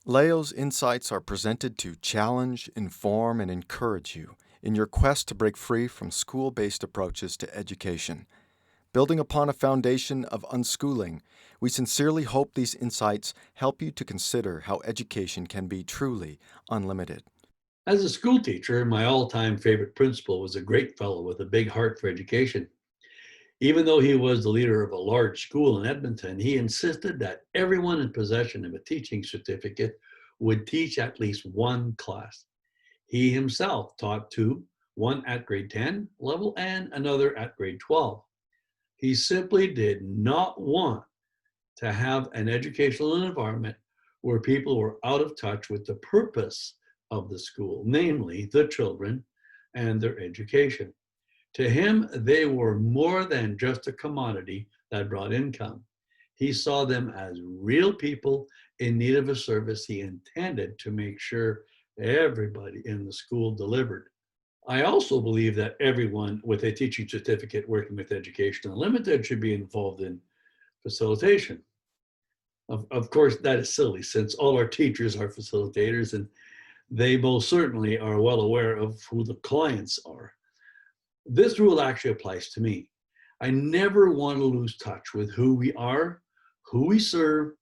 Leo's insights are presented to challenge, inform, and encourage you in your quest to break free from school-based approaches to education. Building upon a foundation of unschooling, we sincerely hope these insights help you to consider how education can be truly unlimited. As a school teacher, my all-time favorite principal was a great fellow with a big heart for education. Even though he was the leader of a large school in Edmonton, he insisted that everyone in possession of a teaching certificate would teach at least one class. He himself taught two, one at grade 10 level and another at grade 12. He simply did not want to have an educational environment where people were out of touch with the purpose of the school, namely the children and their education. To him, they were more than just a commodity that brought income. He saw them as real people in need of a service he intended to make sure everybody in the school delivered. I also believe that everyone with a teaching certificate working with Education Unlimited should be involved in facilitation. Of course, that is silly since all our teachers are facilitators and they most certainly are well aware of who the clients are. This rule actually applies to me. I never want to lose touch with who we are, who we serve,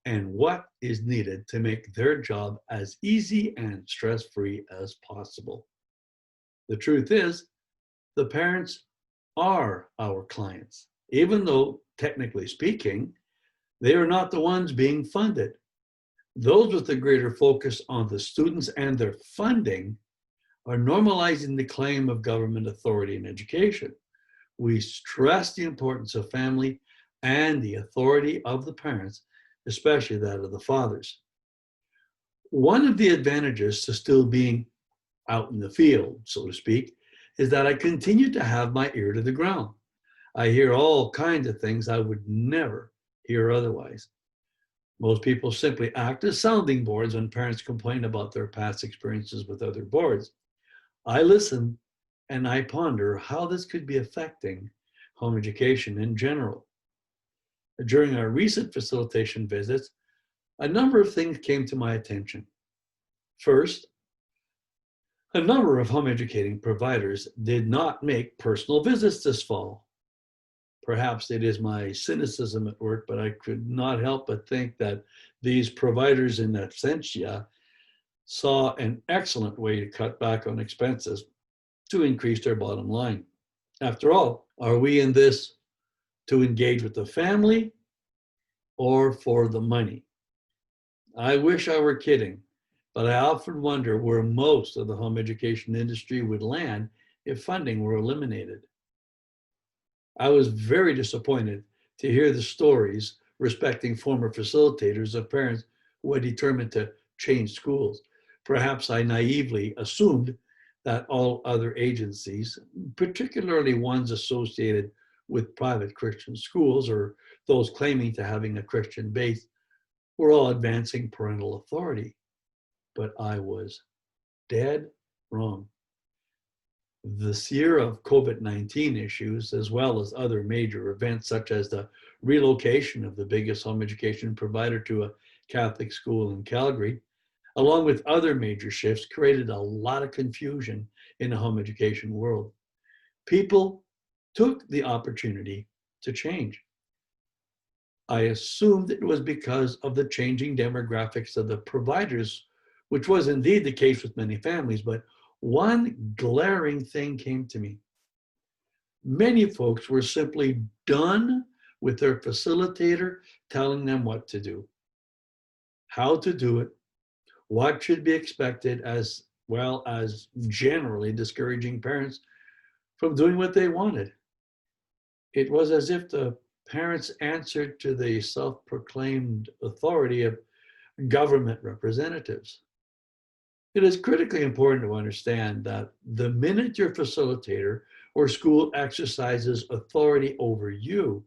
and what is needed to make their job as easy and stress-free as possible. The truth is, the parents are our clients, even though, technically speaking, they are not the ones being funded. Those with a greater focus on the students and their funding are normalizing the claim of government authority in education. We stress the importance of family and the authority of the parents, especially that of the fathers. One of the advantages to still being out in the field, so to speak, is that I continue to have my ear to the ground. I hear all kinds of things I would never hear otherwise. Most people simply act as sounding boards when parents complain about their past experiences with other boards. I listen and I ponder how this could be affecting home education in general. During our recent facilitation visits, a number of things came to my attention. First, a number of home educating providers did not make personal visits this fall. Perhaps it is my cynicism at work, but I could not help but think that these providers in absentia saw an excellent way to cut back on expenses to increase their bottom line. After all, are we in this to engage with the family or for the money? I wish I were kidding, but I often wonder where most of the home education industry would land if funding were eliminated. I was very disappointed to hear the stories respecting former facilitators of parents who had determined to change schools. Perhaps I naively assumed that all other agencies, particularly ones associated with private Christian schools or those claiming to having a Christian base, were all advancing parental authority. But I was dead wrong. This year of COVID-19 issues, as well as other major events such as the relocation of the biggest home education provider to a Catholic school in Calgary, along with other major shifts, created a lot of confusion in the home education world. People took the opportunity to change. I assumed it was because of the changing demographics of the providers, which was indeed the case with many families, but one glaring thing came to me. Many folks were simply done with their facilitator telling them what to do, how to do it, what should be expected, as well as generally discouraging parents from doing what they wanted. It was as if the parents answered to the self-proclaimed authority of government representatives. It is critically important to understand that the minute your facilitator or school exercises authority over you,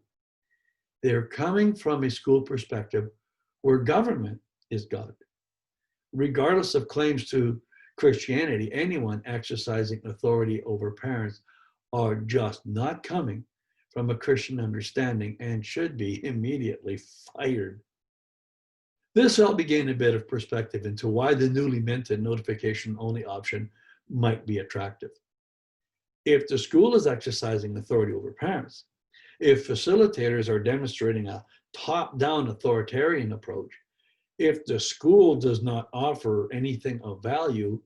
they're coming from a school perspective where government is God. Regardless of claims to Christianity, anyone exercising authority over parents are just not coming from a Christian understanding and should be immediately fired. This helped me gain a bit of perspective into why the newly minted notification-only option might be attractive. If the school is exercising authority over parents, if facilitators are demonstrating a top-down authoritarian approach, if the school does not offer anything of value,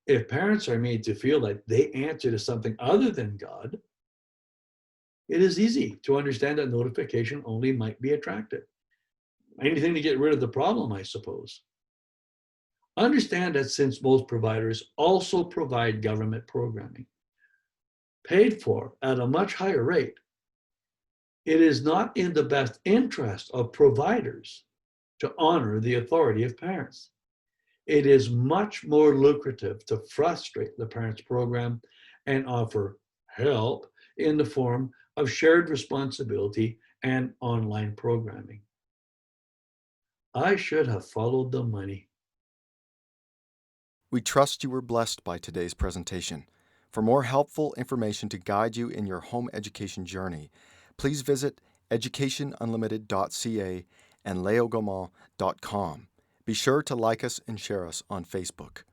if parents are made to feel like they answer to something other than God, it is easy to understand that notification only might be attractive. Anything to get rid of the problem, I suppose. Understand that since most providers also provide government programming, paid for at a much higher rate, it is not in the best interest of providers to honor the authority of parents. It is much more lucrative to frustrate the parents' program and offer help in the form of shared responsibility and online programming. I should have followed the money. We trust you were blessed by today's presentation. For more helpful information to guide you in your home education journey, please visit educationunlimited.ca and leogaumont.com. Be sure to like us and share us on Facebook.